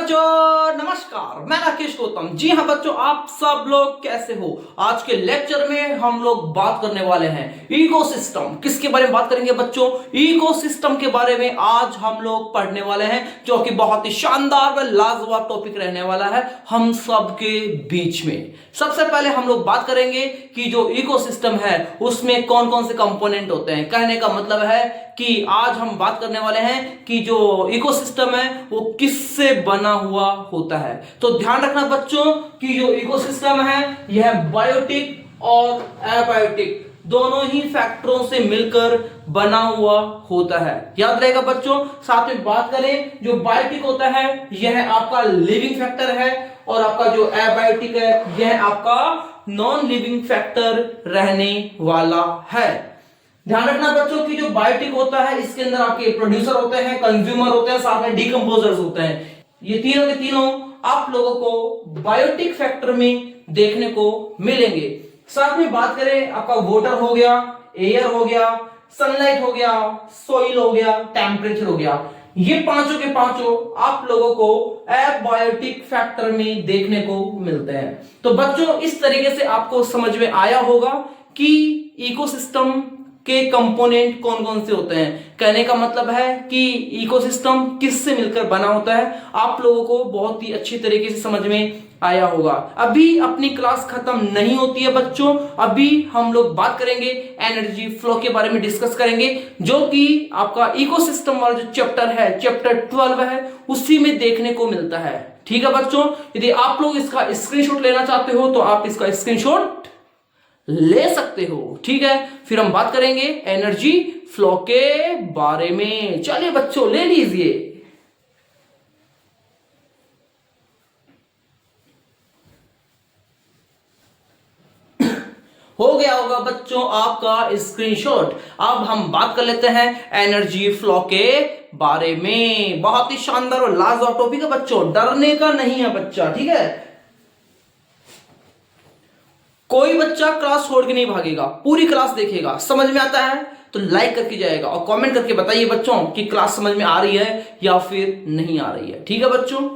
बच्चों नमस्कार, मैं राकेश गौतम। जी हाँ बच्चों, आप सब लोग कैसे हो। आज के लेक्चर में हम लोग बात करने वाले हैं इकोसिस्टम। किसके बारे में बात करेंगे बच्चों? इकोसिस्टम के बारे में आज हम लोग पढ़ने वाले हैं, जो कि बहुत ही शानदार व लाजवाब टॉपिक रहने वाला है हम सब के बीच में। सबसे पहले हम लोग बात करेंगे कि जो इकोसिस्टम है उसमें कौन कौन से कंपोनेंट होते हैं। कहने का मतलब है कि आज हम बात करने वाले हैं कि जो इकोसिस्टम है वो किससे बना हुआ होता है। तो ध्यान रखना बच्चों कि जो इकोसिस्टम है यह बायोटिक और एबायोटिक दोनों ही फैक्टरों से मिलकर बना हुआ होता है। याद रहेगा बच्चों। साथ में बात करें, जो बायोटिक होता है यह आपका लिविंग फैक्टर है और आपका जो एबायोटिक है यह आपका नॉन लिविंग फैक्टर रहने वाला है। ध्यान रखना बच्चों कि जो बायोटिक होता है इसके अंदर आपके प्रोड्यूसर होते हैं, कंज्यूमर होते हैं, साथ में डिकम्पोजर्स होते हैं। ये तीनों के तीनों आप लोगों को बायोटिक फैक्टर में देखने को मिलेंगे। साथ में बात करें, आपका वाटर हो गया, एयर हो गया, सनलाइट हो गया, सॉइल हो गया, टेम्परेचर हो गया। ये पांचों के पांचों आप लोगों को एबायोटिक फैक्टर में देखने को मिलते हैं। तो बच्चों इस तरीके से आपको समझ में आया होगा कि इकोसिस्टम के कंपोनेंट कौन कौन से होते हैं। कहने का मतलब है कि इकोसिस्टम किससे मिलकर बना होता है आप लोगों को बहुत ही अच्छी तरीके से समझ में आया होगा। अभी अपनी क्लास खत्म नहीं होती है बच्चों, अभी हम लोग बात करेंगे एनर्जी फ्लो के बारे में डिस्कस करेंगे, जो कि आपका इकोसिस्टम वाला जो चैप्टर है, चैप्टर 12 है, उसी में देखने को मिलता है। ठीक है बच्चों, यदि आप लोग इसका स्क्रीनशॉट लेना चाहते हो तो आप इसका स्क्रीनशॉट ले सकते हो। ठीक है, फिर हम बात करेंगे एनर्जी फ्लो के बारे में। चलिए बच्चों ले लीजिए। हो गया होगा बच्चों आपका स्क्रीनशॉट। अब हम बात कर लेते हैं एनर्जी फ्लो के बारे में। बहुत ही शानदार और लाजवाब टॉपिक है बच्चों, डरने का नहीं है बच्चा। ठीक है, कोई बच्चा क्लास छोड़ के नहीं भागेगा, पूरी क्लास देखेगा। समझ में आता है तो लाइक करके जाएगा और कमेंट करके बताइए बच्चों कि क्लास समझ में आ रही है या फिर नहीं आ रही है। ठीक है बच्चों,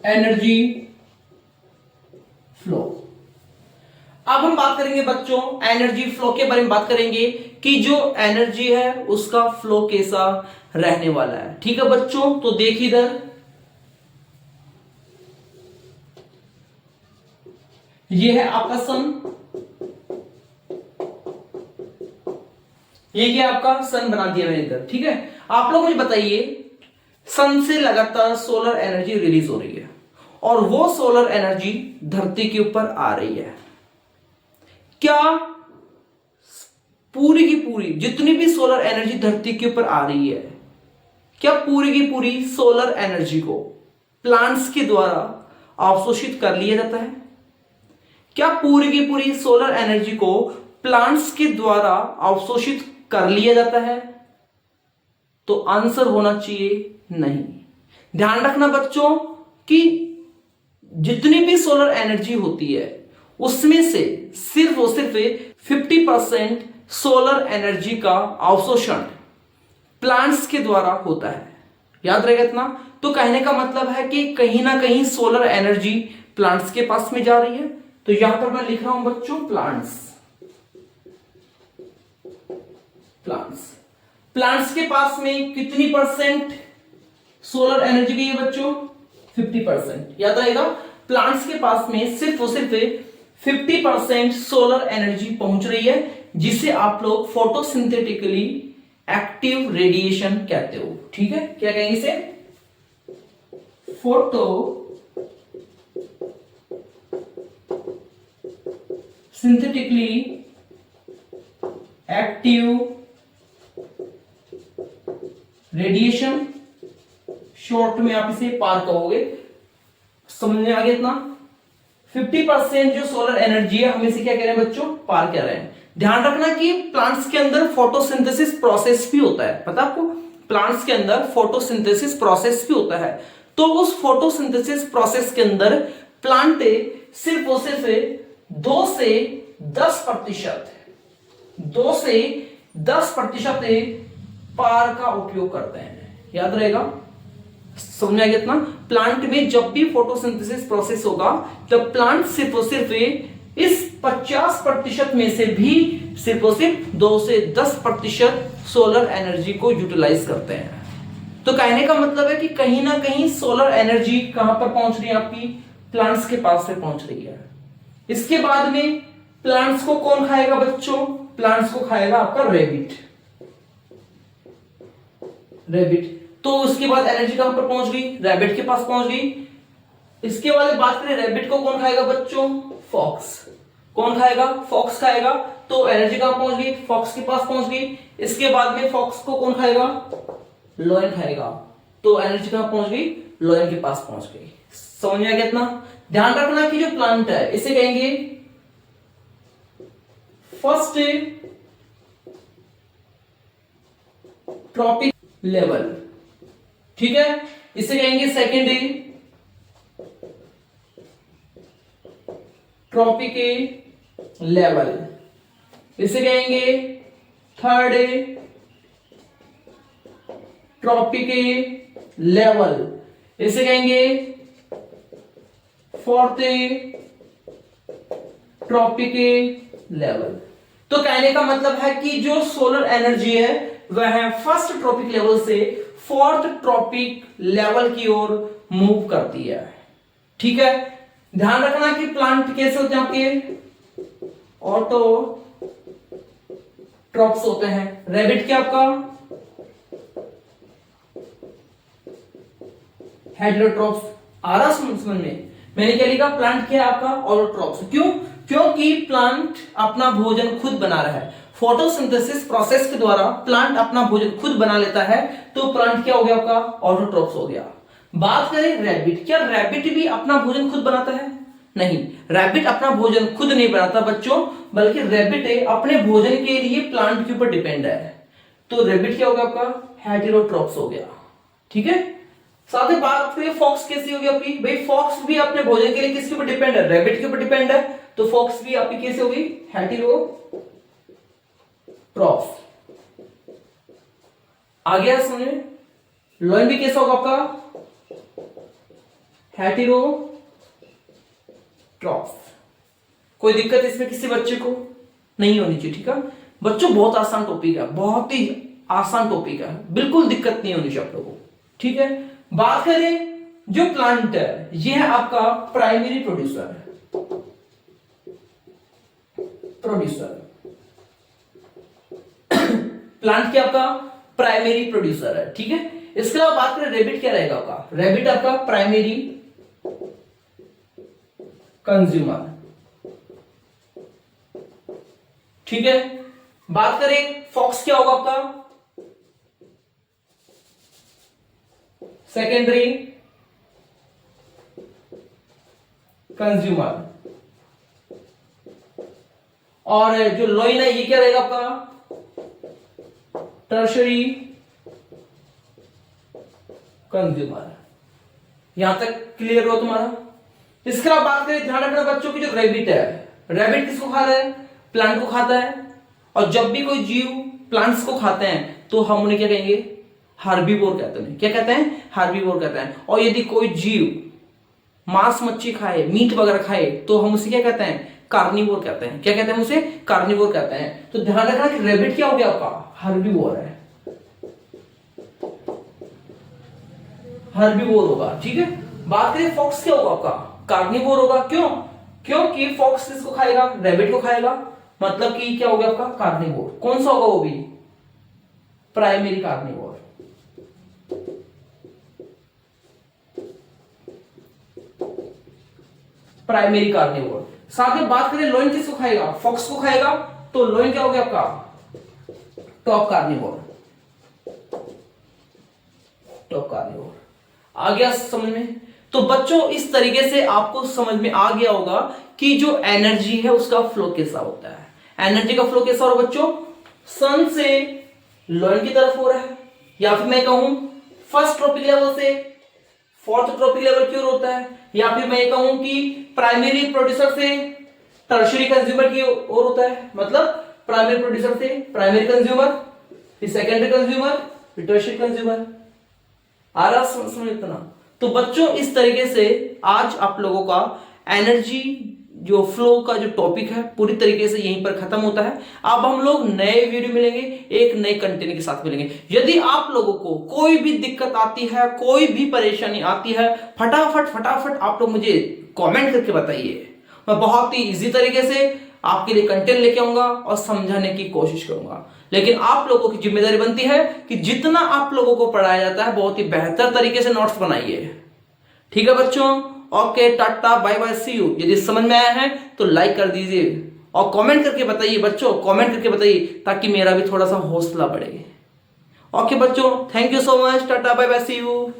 एनर्जी फ्लो। अब हम बात करेंगे बच्चों एनर्जी फ्लो के बारे में बात करेंगे कि जो एनर्जी है उसका फ्लो कैसा रहने वाला है। ठीक है बच्चों, तो देखिए इधर ये है आपका सन, ये क्या आपका सन बना दिया मैंने इधर। ठीक है, आप लोग मुझे बताइए, सन से लगातार सोलर एनर्जी रिलीज हो रही है और वो सोलर एनर्जी धरती के ऊपर आ रही है। क्या पूरी की पूरी जितनी भी सोलर एनर्जी धरती के ऊपर आ रही है, क्या पूरी की पूरी सोलर एनर्जी को प्लांट्स के द्वारा अवशोषित कर लिया जाता है? क्या पूरी की पूरी सोलर एनर्जी को प्लांट्स के द्वारा अवशोषित कर लिया जाता है? तो आंसर होना चाहिए नहीं। ध्यान रखना बच्चों कि जितनी भी सोलर एनर्जी होती है उसमें से सिर्फ और सिर्फ 50% सोलर एनर्जी का अवशोषण प्लांट्स के द्वारा होता है। याद रहेगा इतना। तो कहने का मतलब है कि कहीं ना कहीं सोलर एनर्जी प्लांट्स के पास में जा रही है। तो यहां पर मैं लिख रहा हूं बच्चों प्लांट्स। प्लांट्स के पास में कितनी परसेंट सोलर एनर्जी गई है बच्चों? 50%। याद रहेगा, प्लांट्स के पास में सिर्फ और सिर्फ 50% सोलर एनर्जी पहुंच रही है, जिसे आप लोग फोटोसिंथेटिकली एक्टिव रेडिएशन कहते हो। ठीक है, क्या कहेंगे इसे? Photo synthetically active radiation, short में आप इसे पार कहोगे। समझ में आ गया इतना? 50% जो सोलर एनर्जी है हम इसे क्या कह रहे हैं बच्चों? पार कर रहे हैं। ध्यान रखना कि प्लांट्स के अंदर फोटोसिंथेसिस प्रोसेस भी होता है। पता आपको? प्लांट्स के अंदर फोटोसिंथेसिस प्रोसेस भी होता है। तो उस फोटोसिंथेसिस प्रोसेस के अंदर प्लांट सिर्फ और सिर्फ 2 से 10%, 2 से 10% पार का उपयोग करते हैं। याद रहेगा, समझ में आ गया इतना। प्लांट में जब भी फोटोसिंथेसिस प्रोसेस होगा तब प्लांट सिर्फ और सिर्फ इस 50% में से भी सिर्फ और सिर्फ 2 से 10% सोलर एनर्जी को यूटिलाइज करते हैं। तो कहने का मतलब है कि कहीं ना कहीं सोलर एनर्जी कहां पर पहुंच रही है, आपकी प्लांट्स के पास से पहुंच रही है। इसके बाद में प्लांट्स को कौन खाएगा बच्चों? प्लांट्स को खाएगा आपका रैबिट। तो उसके बाद एनर्जी कहां पर पहुंच गई? रैबिट के पास पहुंच गई। इसके बाद बात करें रैबिट को कौन खाएगा बच्चों? फॉक्स। कौन खाएगा? फॉक्स खाएगा। तो एनर्जी कहां पहुंच गई? फॉक्स के पास पहुंच गई। इसके बाद में फॉक्स को कौन खाएगा? लायन खाएगा। तो एनर्जी कहां पहुंच गई? लायन के पास पहुंच गई। समझ में आ गया इतना? ध्यान रखना कि जो प्लांट है इसे कहेंगे फर्स्ट ट्रॉपिक लेवल, ठीक है। इसे कहेंगे सेकेंड ट्रॉपिक लेवल, इसे कहेंगे थर्ड ट्रॉपिक लेवल, इसे कहेंगे फोर्थ ट्रॉपिक लेवल। तो कहने का मतलब है कि जो सोलर एनर्जी है वह फर्स्ट ट्रॉपिक लेवल से फोर्थ ट्रॉपिक लेवल की ओर मूव करती है, ठीक है। ध्यान रखना कि प्लांट कैसे होते हैं आपके? ऑटो ट्रॉप्स होते हैं। रैबिट क्या आपका? हेटेरोट्रॉप्स। आ रहा समझ में? मैंने क्या लिखा? प्लांट क्या है आपका? ऑटोट्रॉप्स। क्यों? क्योंकि प्लांट अपना भोजन खुद बना रहा है। फोटोसिंथेसिस प्रोसेस के द्वारा प्लांट अपना भोजन खुद बना लेता है, तो प्लांट क्या हो गया आपका? ऑटोट्रॉप्स हो गया। बात करें रैबिट, क्या रैबिट भी अपना भोजन खुद बनाता है? नहीं, रैबिट अपना भोजन खुद नहीं बनाता बच्चों, बल्कि रैबिट अपने भोजन के लिए प्लांट के ऊपर डिपेंड है। तो रैबिट क्या हो गया आपका? हेटेरोट्रॉप्स हो गया, ठीक है। साथ ही बात करें फॉक्स कैसी होगी आपकी? भाई फॉक्स भी अपने भोजन के लिए किसके ऊपर डिपेंड है? रैबिट के ऊपर डिपेंड है। तो फॉक्स भी आपकी कैसे होगी? हेटेरोट्रॉप्स। आ गया समझ में? लायन भी कैसा होगा आपका? हेटेरोट्रॉप्स। कोई दिक्कत इसमें किसी बच्चे को नहीं होनी चाहिए, ठीक है बच्चों। बहुत आसान टॉपिक है, बहुत ही आसान टॉपिक है, बिल्कुल दिक्कत नहीं होनी चाहिए आप लोगों को, ठीक है। बात करें जो प्लांट है, यह है आपका प्राइमरी प्रोड्यूसर। प्लांट क्या आपका? प्राइमरी प्रोड्यूसर है, ठीक है। इसके अलावा बात करें रैबिट क्या रहेगा आपका? रैबिट आपका प्राइमरी कंज्यूमर, ठीक है। बात करें फॉक्स क्या होगा आपका? Secondary consumer. और जो लायन है ये क्या रहेगा आपका? Tertiary consumer. यहां तक क्लियर हो तुम्हारा? इसके बाद बात करें, ध्यान रखना बच्चों की जो रैबिट है, रैबिट किसको खा रहा है? प्लांट को खाता है। और जब भी कोई जीव प्लांट्स को खाते हैं तो हम उन्हें क्या कहेंगे? हार्बीवोर कहते हैं। क्या कहते हैं? हार्बीवोर कहते हैं। और यदि कोई जीव मांस मच्छी खाए, मीट वगैरह खाए, तो हम उसे क्या कहते हैं? कार्निवोर कहते हैं। क्या कहते हैं उसे? कार्निवोर कहते हैं। तो ध्यान रखना कि रैबिट क्या हो गया आपका? हार्बीवोर है, हार्बीवोर होगा, ठीक है। बात करें फॉक्स क्या होगा आपका? कार्निवोर होगा। क्यों? क्योंकि फॉक्स किसको खाएगा? रैबिट को खाएगा, मतलब कि क्या हो गया आपका? कार्निवोर। कौन सा होगा वो भी? Primary carnivore. Primary carnivore. साथ में बात करें लायन किसको खाएगा? फॉक्स को खाएगा। तो लायन क्या हो गया आपका? Top carnivore. Top carnivore. आ गया समझ में? तो बच्चों इस तरीके से आपको समझ में आ गया होगा कि जो एनर्जी है उसका फ्लो कैसा होता है। एनर्जी का फ्लो कैसा हो रहा है बच्चों? सन से लायन की तरफ हो रहा है, या फिर मैं कहूं फर्स्ट ट्रॉपिक लेवल से फोर्थ ट्रॉपिक लेवल की ओर होता है, या फिर मैं कहूं कि प्राइमरी प्रोड्यूसर से टर्शरी कंज्यूमर की ओर होता है, मतलब प्राइमरी प्रोड्यूसर से प्राइमरी कंज्यूमर, फिर सेकेंडरी कंज्यूमर, फिर टर्शरी कंज्यूमर। आ रहा समझ इतना? तो बच्चों इस तरीके से आज आप लोगों का एनर्जी जो फ्लो का जो टॉपिक है पूरी तरीके से यहीं पर खत्म होता है। अब हम लोग नए वीडियो मिलेंगे, एक नए कंटेंट के साथ मिलेंगे। यदि आप लोगों को कोई भी दिक्कत आती है, कोई भी परेशानी आती है, फटाफट आप लोग मुझे कमेंट करके बताइए। मैं बहुत ही इजी तरीके से आपके लिए कंटेंट लेके आऊंगा और समझाने की कोशिश करूंगा। लेकिन आप लोगों की जिम्मेदारी बनती है कि जितना आप लोगों को पढ़ाया जाता है बहुत ही बेहतर तरीके से नोट्स बनाइए। ठीक है बच्चों, okay, tata, bye bye, see you. यदि समझ में आया है तो लाइक कर दीजिए और कमेंट करके बताइए बच्चों, कमेंट करके बताइए ताकि मेरा भी थोड़ा सा हौसला बढ़े। ओके बच्चों, thank you so much, tata, bye bye, see you.